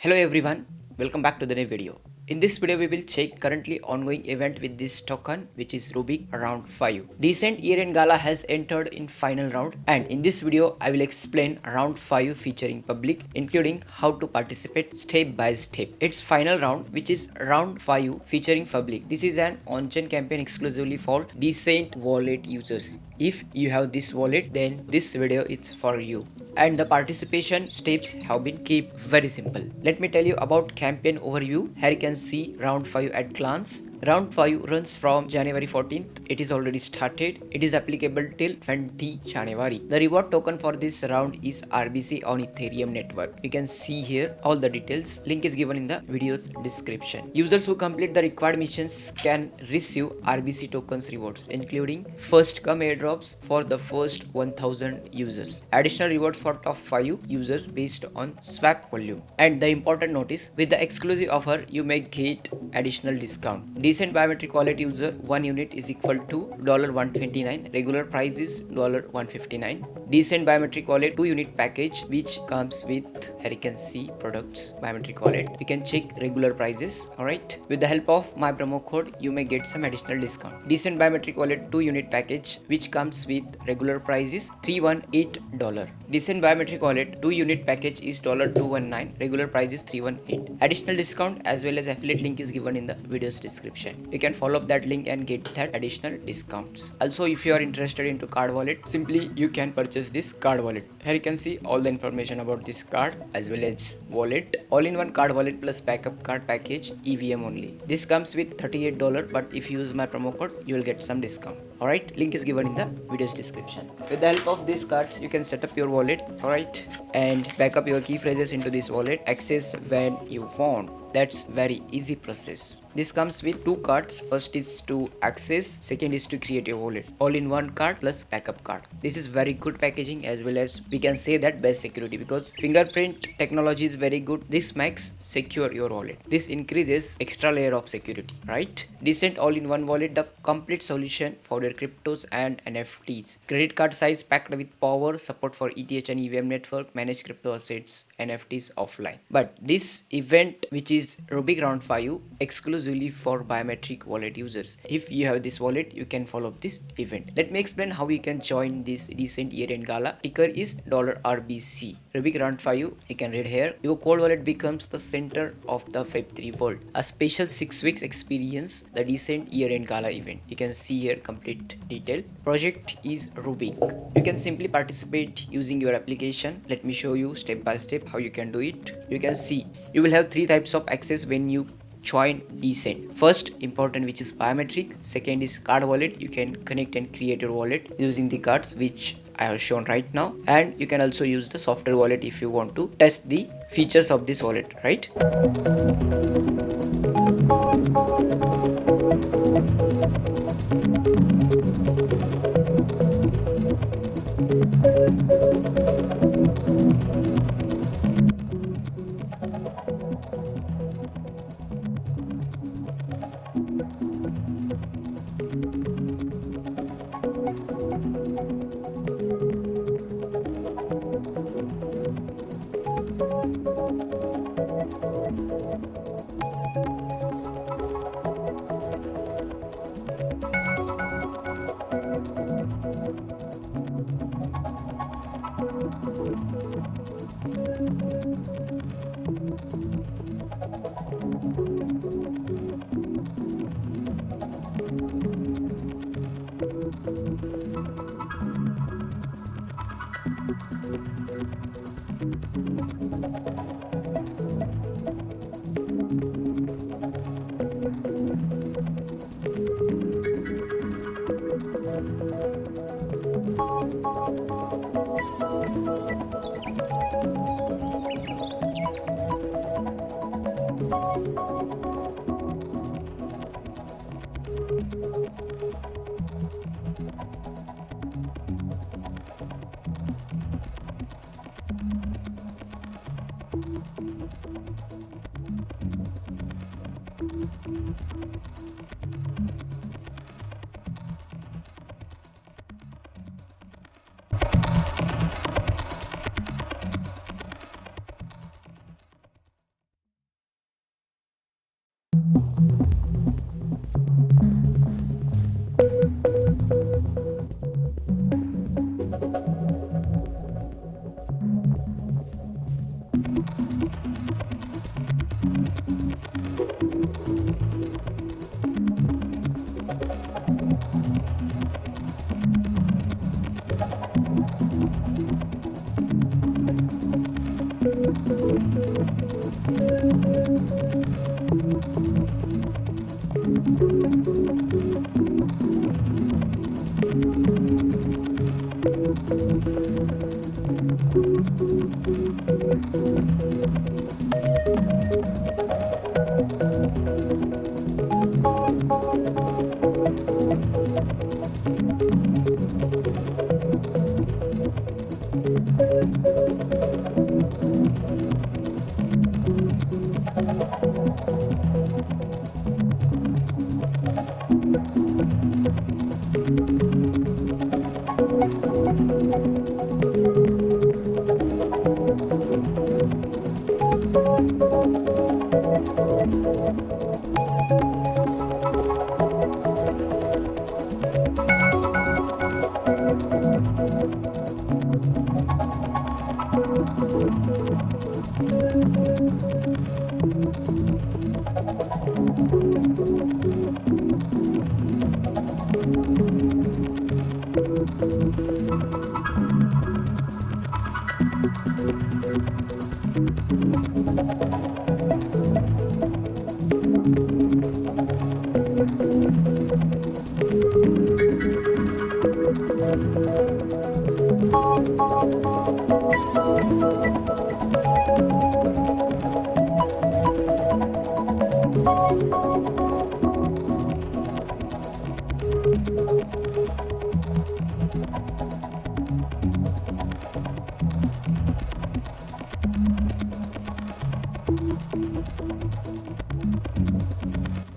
Hello everyone, welcome back to the new video. In this video, we will check currently ongoing event with this token, which is Rubic round 5. D'CENT Year-End Gala has entered in final round, and in this video, I will explain round 5 featuring public, including how to participate step by step. Its final round, which is round 5 featuring public. This is an on-chain campaign exclusively for D'CENT wallet users. If you have this wallet, then this video is for you. And the participation steps have been kept very simple. Let me tell you about campaign overview. Here you can see round 5 at glance. Round 5 runs from January 14th. It is already started. It is applicable till 20 January. The reward token for this round is RBC on Ethereum network. You can see here all the details. Link is given in the video's description. Users who complete the required missions can receive RBC tokens rewards, including first come airdrops for the first 1000 users. Additional rewards for top 5 users based on swap volume. And the important notice, with the exclusive offer, you may get additional discount. D'CENT Biometric wallet user 1 unit is equal to $129. Regular price is $159. D'CENT Biometric wallet 2 unit package, which comes with, here you can see products biometric wallet. You can check regular prices. Alright. With the help of my promo code, you may get some additional discount. D'CENT Biometric wallet 2 unit package, which comes with regular price is $318. D'CENT Biometric wallet 2 unit package is $219. Regular price is $318. Additional discount as well as affiliate link is given in the video's description. You can follow up that link and get that additional discounts. Also, if you are interested into card wallet, simply you can purchase this card wallet. Here you can see all the information about this card as well as wallet. All-in-one card wallet plus backup card package, EVM only. This comes with $38, but if you use my promo code, you will get some discount. Alright, link is given in the video's description. With the help of these cards, you can set up your wallet, alright, and back up your key phrases into this wallet. Access when you want. That's very easy process. This comes with 2 cards. First is to access, second is to create a wallet. All in one card plus backup card. This is very good packaging as well as we can say that best security, because fingerprint technology is very good. This makes secure your wallet. This increases extra layer of security, right? D'CENT all-in-one wallet, the complete solution for your cryptos and NFTs. Credit card size packed with power, support for ETH and EVM network, manage crypto assets, NFTs offline. But this event, which is Rubic round 5, exclusively for biometric wallet users. If you have this wallet, you can follow this event. Let me explain how you can join this D'CENT Year-End Gala. Ticker is $RBC. Rubic round 5, you can read here. Your cold wallet becomes the center of the Web3 world. A special 6 weeks experience, the D'CENT Year-End Gala event. You can see here complete detail. Project is Rubic. You can simply participate using your application. Let me show you step by step how you can do it. You can see you will have 3 types of access when you join D'CENT. First, important, which is biometric. Second is card wallet. You can connect and create your wallet using the cards which I have shown right now, and you can also use the software wallet if you want to test the features of this wallet, right?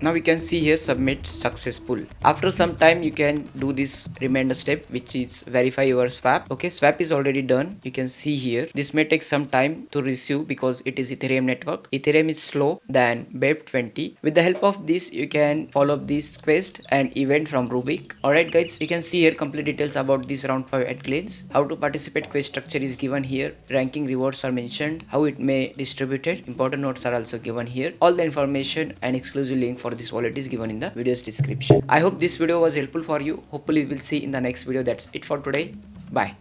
Now we can see here submit successful. After some time you can do this remainder step, which is verify your swap. Okay, swap is already done. You can see here this may take some time to receive because it is Ethereum network. Ethereum is slow than BEP20. With the help of this you can follow this quest and event from Rubic. Alright guys, you can see here complete details about this round 5 at glance. How to participate quest structure is given here. Ranking rewards are mentioned. How it may distributed. Important notes are also given here. All the information and exclusive link for this wallet is given in the video's description. I hope this video was helpful for you. Hopefully we will see in the next video. That's it for today. Bye.